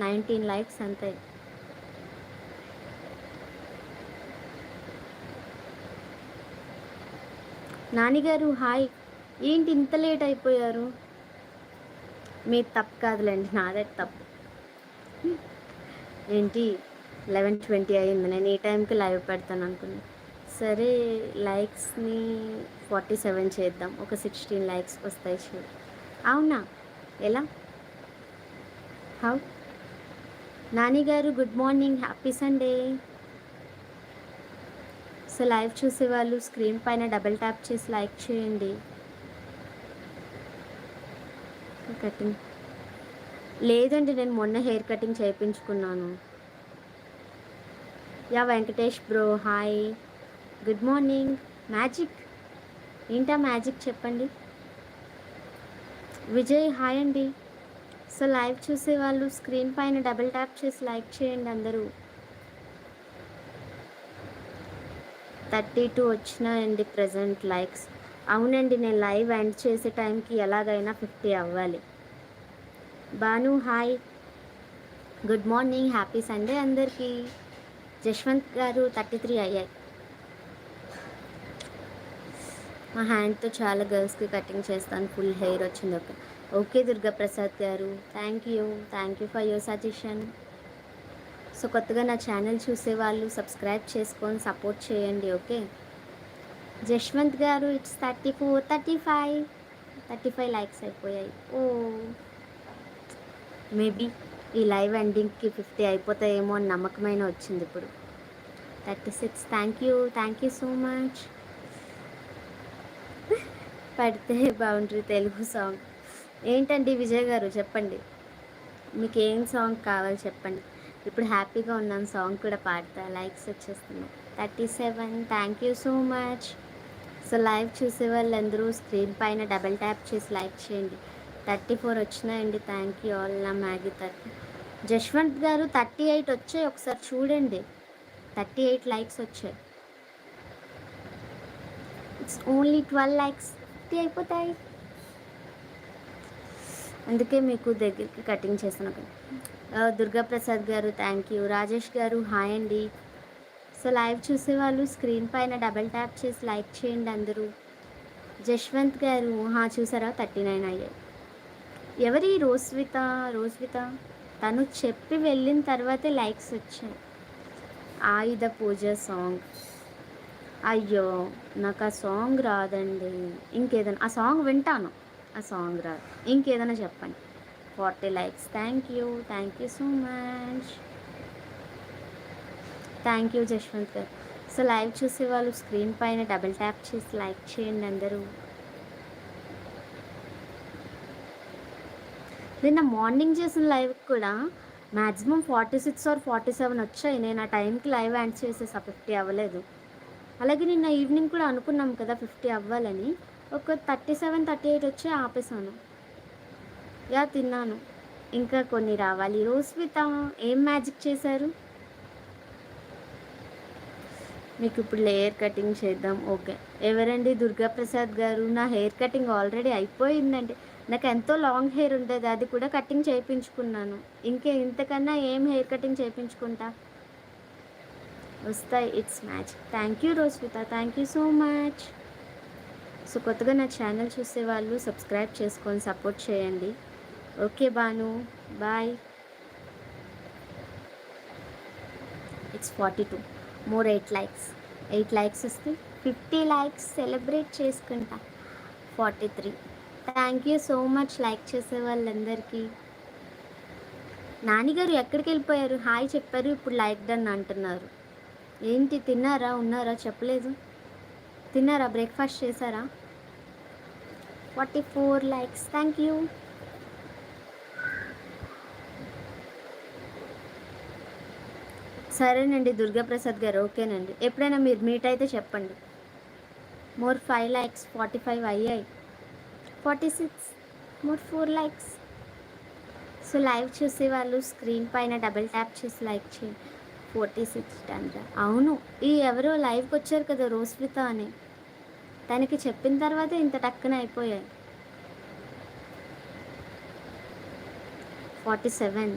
19 likes అంతే. నానిగారు hi. ఏంటి ఇంత లేట్ అయిపోయారు? మీరు తప్పు కాదులేండి, నాదే తప్పు. ఏంటి 11:20 అయింది, నేను ఈ టైంకి లైవ్ పెడతాను అనుకున్నాను. సరే, లైక్స్ని 47 చేద్దాం, ఒక 16 లైక్స్ వస్తాయి చూడు. అవునా? ఎలా? హౌ? నాని గారు good morning, happy Sunday. So live చూసే వాళ్ళు స్క్రీన్ పైన డబుల్ ట్యాప్ చేసి లైక్ చేయండి. కటింగ్ లేదండి, నేను మొన్న హెయిర్ కటింగ్ చేయించుకున్నాను. Yeah Venkatesh bro hi, good morning. Magic ఏంటా మ్యాజిక్ చెప్పండి. విజయ్ హాయ్ అండి. సో లైవ్ చూసే వాళ్ళు స్క్రీన్ పైన డబుల్ ట్యాప్ చేసి లైక్ చేయండి అందరూ. 32 వచ్చినాయండి ప్రజెంట్ లైక్స్. అవునండి, నేను లైవ్ ఎండ్ చేసే టైంకి ఎలాగైనా 50 అవ్వాలి. Banu hi, good morning, happy Sunday అందరికీ. జశ్వంత్ గారు 33 అయ్యాయి. మా హ్యాండ్తో చాలా గర్ల్స్కి కటింగ్ చేస్తాను, ఫుల్ హెయిర్ వచ్చింది. ఓకే ఓకే దుర్గాప్రసాద్ గారు, thank you for your suggestion. So కొత్తగా నా ఛానల్ చూసే వాళ్ళు సబ్స్క్రైబ్ చేసుకొని సపోర్ట్ చేయండి. ఓకే జశ్వంత్ గారు ఇట్స్ 34 35 లైక్స్ అయిపోయాయి. ఓ మేబీ ఈ లైవ్ ఎండింగ్కి 50 అయిపోతాయేమో అని నమ్మకమైన వచ్చింది ఇప్పుడు. 36 థ్యాంక్ యూ సో మచ్. పడితే బౌండరీ తెలుగు సాంగ్ ఏంటండి విజయ్ గారు చెప్పండి, మీకు ఏం సాంగ్ కావాలి చెప్పండి. ఇప్పుడు హ్యాపీగా ఉన్నాను, సాంగ్ కూడా పాడతా. లైక్స్ వచ్చేస్తున్నాయి 37, thank you so much. So live చూసే వాళ్ళందరూ స్క్రీన్ పైన డబల్ ట్యాప్ చేసి లైక్ చేయండి. 34 వచ్చినాయండి, థ్యాంక్ యూ ఆల్. నా మ్యాగీ 30. జశ్వంత్ గారు 38 వచ్చాయి, ఒకసారి చూడండి. 38 లైక్స్ వచ్చాయి. ఇట్స్ ఓన్లీ 12 లైక్స్, 50 అయిపోతాయి. అందుకే మీకు దగ్గరికి కటింగ్ చేస్తాను. దుర్గాప్రసాద్ గారు థ్యాంక్ యూ. రాజేష్ గారు హాయ్ అండి. సో లైవ్ చూసేవాళ్ళు స్క్రీన్ పైన డబల్ ట్యాప్ చేసి లైక్ చేయండి అందరూ. జశ్వంత్ గారు చూసారా 39 అయ్యాయి. ఎవరి రోస్విత తను చెప్పి వెళ్ళిన తర్వాతే లైక్స్ వచ్చాయి. ఆయుధ పూజ సాంగ్, అయ్యో నాకు ఆ సాంగ్ రాదండి. ఇంకేదైనా ఆ సాంగ్ వింటాను, ఆ సాంగ్ రాదు. ఇంకేదైనా చెప్పండి. 40 likes, thank you so much. Thank you Jashwanth గారు. సో లైవ్ చూసే వాళ్ళు స్క్రీన్ పైన డబుల్ ట్యాప్ చేసి లైక్ చేయండి అందరూ. నిన్న మార్నింగ్ చేసిన లైవ్ కూడా మ్యాక్సిమం 46 ఆర్ 47 వచ్చాయి. నేను ఆ టైంకి లైవ్ యాడ్ చేసేసా, 50 అవ్వలేదు. అలాగే నిన్న ఈవినింగ్ కూడా అనుకున్నాం కదా 50 అవ్వాలని, ఒక 37, 38 వచ్చి ఆపేసాను. తిన్నాను, ఇంకా కొన్ని రావాలి. రోస్విత ఏం మ్యాజిక్ చేశారు? మీకు ఇప్పుడు లేయర్ కటింగ్ చేద్దాం. ఓకే ఎవరండి? దుర్గాప్రసాద్ గారు, నా హెయిర్ కటింగ్ ఆల్రెడీ అయిపోయిందండి. నాకు ఎంతో లాంగ్ హెయిర్ ఉండేది, అది కూడా కటింగ్ చేయించుకున్నాను. ఇంతకన్నా ఏం హెయిర్ కటింగ్ చేయించుకుంటా? వస్తాయి, it's magic. Thank you Roswitha, thank you so much. So కొత్తగా నా ఛానల్ చూసే వాళ్ళు సబ్స్క్రైబ్ చేసుకొని సపోర్ట్ చేయండి. Okay Banu, bye. It's 42 more 8 likes వస్తే 50 లైక్స్ సెలబ్రేట్ చేసుకుంటా. 43, thank you so much like చేసే వాళ్ళందరికీ. నానిగారు ఎక్కడికి వెళ్ళిపోయారు? హాయ్ చెప్పారు, ఇప్పుడు లైక్ డన్ అంటున్నారు. ఏంటి తిన్నారా, ఉన్నారా? చెప్పలేదు. తిన్నారా? బ్రేక్ఫాస్ట్ చేశారా? 44 లైక్స్, థ్యాంక్ యూ. సరేనండి దుర్గాప్రసాద్ గారు, ఓకేనండి. ఎప్పుడైనా మీరు మీట్ అయితే చెప్పండి. మోర్ 5 లైక్స్, 45 అయ్యాయి. 46, మోర్ 4 లైక్స్. సో లైవ్ చూసే వాళ్ళు స్క్రీన్ పైన డబుల్ ట్యాప్ చేసి లైక్ చేయండి. 46 డన్. అవును, ఈ ఎవరో లైవ్కి వచ్చారు కదా రోస్విత అని, తనకి చెప్పిన తర్వాత ఇంత టక్కున అయిపోయాయి. 47